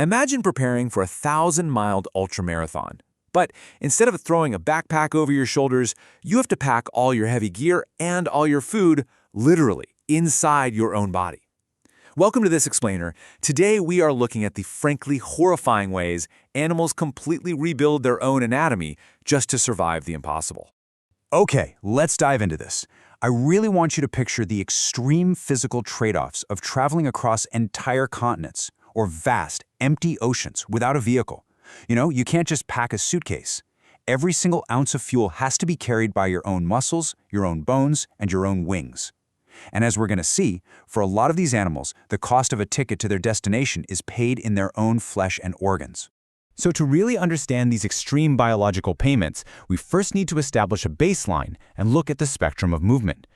Imagine preparing for a 1,000-mile ultramarathon. But instead of throwing a backpack over your shoulders, you have to pack all your heavy gear and all your food, literally, inside your own body. Welcome to This Explainer. Today we are looking at the frankly horrifying ways animals completely rebuild their own anatomy just to survive the impossible. Okay, let's dive into this. I really want you to picture the extreme physical trade-offs of traveling across entire continents or vast, empty oceans without a vehicle. You can't just pack a suitcase. Every single ounce of fuel has to be carried by your own muscles, your own bones, and your own wings. And as we're going to see, for a lot of these animals, the cost of a ticket to their destination is paid in their own flesh and organs. So to really understand these extreme biological payments, we first need to establish a baseline and look at the spectrum of movement.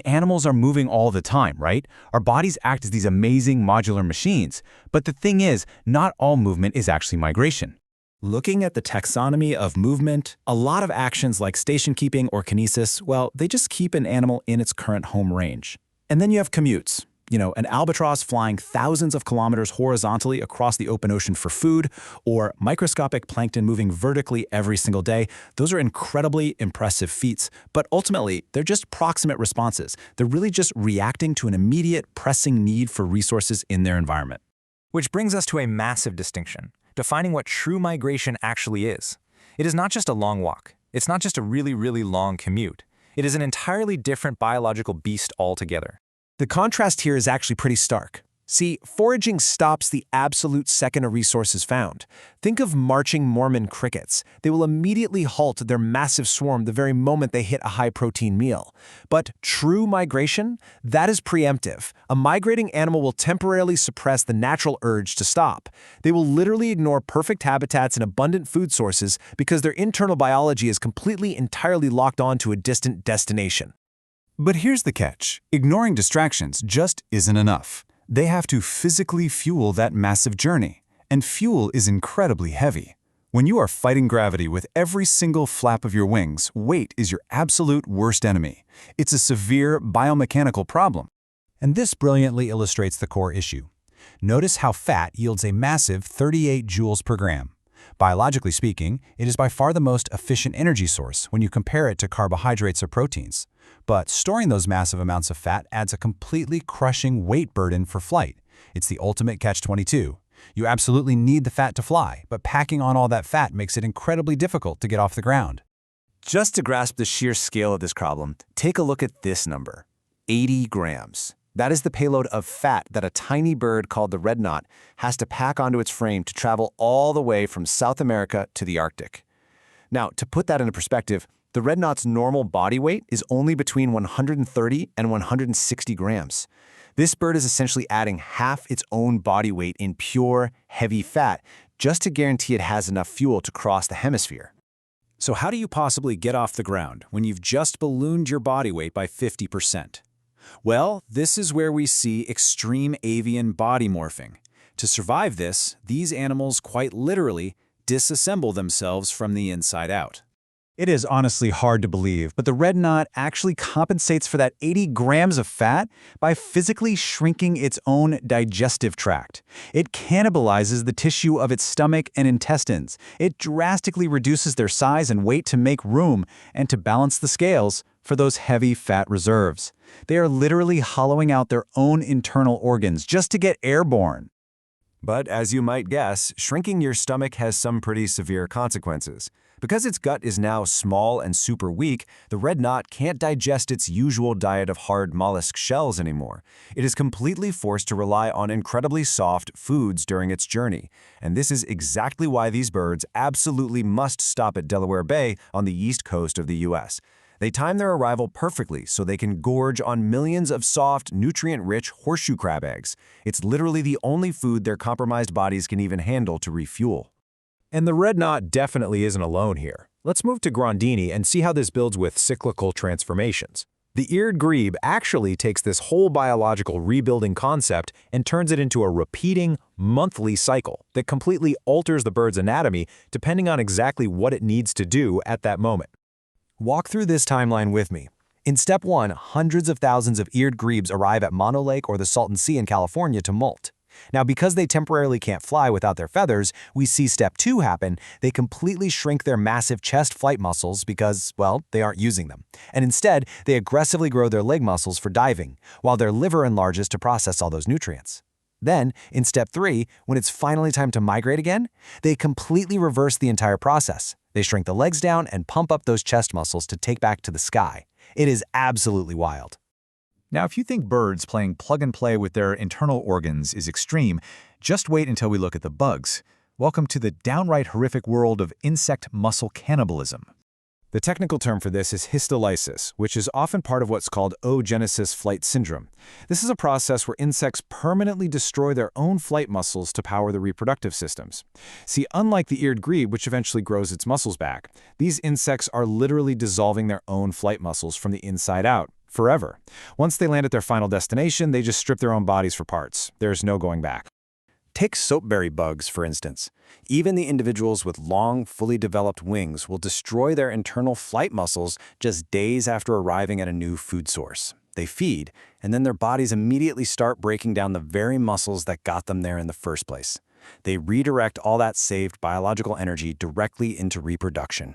Animals are moving all the time, right? Our bodies act as these amazing modular machines. But the thing is, not all movement is actually migration. Looking at the taxonomy of movement, a lot of actions like station keeping or kinesis, well, they just keep an animal in its current home range. And then you have commutes. An albatross flying thousands of kilometers horizontally across the open ocean for food, or microscopic plankton moving vertically every single day. Those are incredibly impressive feats, but ultimately, they're just proximate responses. They're really just reacting to an immediate, pressing need for resources in their environment. Which brings us to a massive distinction, defining what true migration actually is. It is not just a long walk. It's not just a really, really long commute. It is an entirely different biological beast altogether. The contrast here is actually pretty stark. See, foraging stops the absolute second a resource is found. Think of marching Mormon crickets. They will immediately halt their massive swarm the very moment they hit a high-protein meal. But true migration? That is preemptive. A migrating animal will temporarily suppress the natural urge to stop. They will literally ignore perfect habitats and abundant food sources because their internal biology is entirely locked on to a distant destination. But here's the catch. Ignoring distractions just isn't enough. They have to physically fuel that massive journey, and fuel is incredibly heavy. When you are fighting gravity with every single flap of your wings, weight is your absolute worst enemy. It's a severe biomechanical problem. And this brilliantly illustrates the core issue. Notice how fat yields a massive 38 joules per gram. Biologically speaking, it is by far the most efficient energy source when you compare it to carbohydrates or proteins. But storing those massive amounts of fat adds a completely crushing weight burden for flight. It's the ultimate catch-22. You absolutely need the fat to fly, but packing on all that fat makes it incredibly difficult to get off the ground. Just to grasp the sheer scale of this problem, take a look at this number, 80 grams. That is the payload of fat that a tiny bird called the red knot has to pack onto its frame to travel all the way from South America to the Arctic. Now, to put that into perspective, the red knot's normal body weight is only between 130 and 160 grams. This bird is essentially adding half its own body weight in pure, heavy fat just to guarantee it has enough fuel to cross the hemisphere. So how do you possibly get off the ground when you've just ballooned your body weight by 50%? Well, this is where we see extreme avian body morphing. To survive this, these animals quite literally disassemble themselves from the inside out. It is honestly hard to believe, but the red knot actually compensates for that 80 grams of fat by physically shrinking its own digestive tract. It cannibalizes the tissue of its stomach and intestines. It drastically reduces their size and weight to make room and to balance the scales for those heavy fat reserves. They are literally hollowing out their own internal organs just to get airborne. But as you might guess, shrinking your stomach has some pretty severe consequences. Because its gut is now small and super weak, the red knot can't digest its usual diet of hard mollusk shells anymore. It is completely forced to rely on incredibly soft foods during its journey. And this is exactly why these birds absolutely must stop at Delaware Bay on the east coast of the US. They time their arrival perfectly so they can gorge on millions of soft, nutrient-rich horseshoe crab eggs. It's literally the only food their compromised bodies can even handle to refuel. And the red knot definitely isn't alone here. Let's move to Grandini and see how this builds with cyclical transformations. The Eared Grebe actually takes this whole biological rebuilding concept and turns it into a repeating, monthly cycle that completely alters the bird's anatomy depending on exactly what it needs to do at that moment. Walk through this timeline with me. In step 1, hundreds of thousands of eared grebes arrive at Mono Lake or the Salton Sea in California to molt. Now, because they temporarily can't fly without their feathers, we see step 2 happen. They completely shrink their massive chest flight muscles because, well, they aren't using them. And instead, they aggressively grow their leg muscles for diving, while their liver enlarges to process all those nutrients. Then, in step 3, when it's finally time to migrate again, they completely reverse the entire process. They shrink the legs down and pump up those chest muscles to take back to the sky. It is absolutely wild. Now, if you think birds playing plug-and-play with their internal organs is extreme, just wait until we look at the bugs. Welcome to the downright horrific world of insect muscle cannibalism. The technical term for this is histolysis, which is often part of what's called oogenesis-flight syndrome. This is a process where insects permanently destroy their own flight muscles to power the reproductive systems. See, unlike the eared grebe, which eventually grows its muscles back, these insects are literally dissolving their own flight muscles from the inside out, forever. Once they land at their final destination, they just strip their own bodies for parts. There's no going back. Take soapberry bugs, for instance. Even the individuals with long, fully developed wings will destroy their internal flight muscles just days after arriving at a new food source. They feed, and then their bodies immediately start breaking down the very muscles that got them there in the first place. They redirect all that saved biological energy directly into reproduction.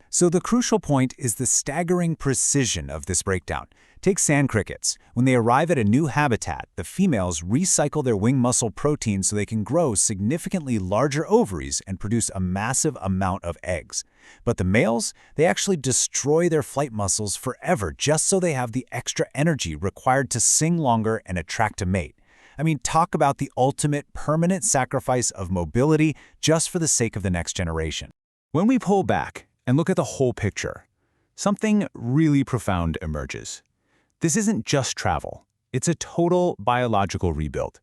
So the crucial point is the staggering precision of this breakdown. Take sand crickets. When they arrive at a new habitat, the females recycle their wing muscle protein so they can grow significantly larger ovaries and produce a massive amount of eggs. But the males, they actually destroy their flight muscles forever just so they have the extra energy required to sing longer and attract a mate. I mean, talk about the ultimate permanent sacrifice of mobility just for the sake of the next generation. When we pull back and look at the whole picture, something really profound emerges. This isn't just travel. It's a total biological rebuild.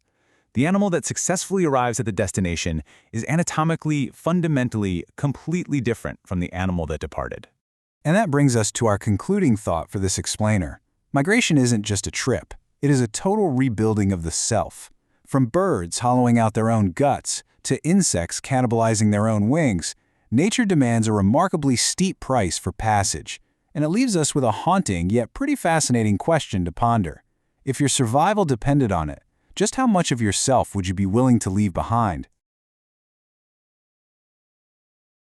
The animal that successfully arrives at the destination is anatomically, fundamentally, completely different from the animal that departed. And that brings us to our concluding thought for this explainer. Migration isn't just a trip. It is a total rebuilding of the self. From birds hollowing out their own guts to insects cannibalizing their own wings, nature demands a remarkably steep price for passage. And it leaves us with a haunting yet pretty fascinating question to ponder. If your survival depended on it, just how much of yourself would you be willing to leave behind?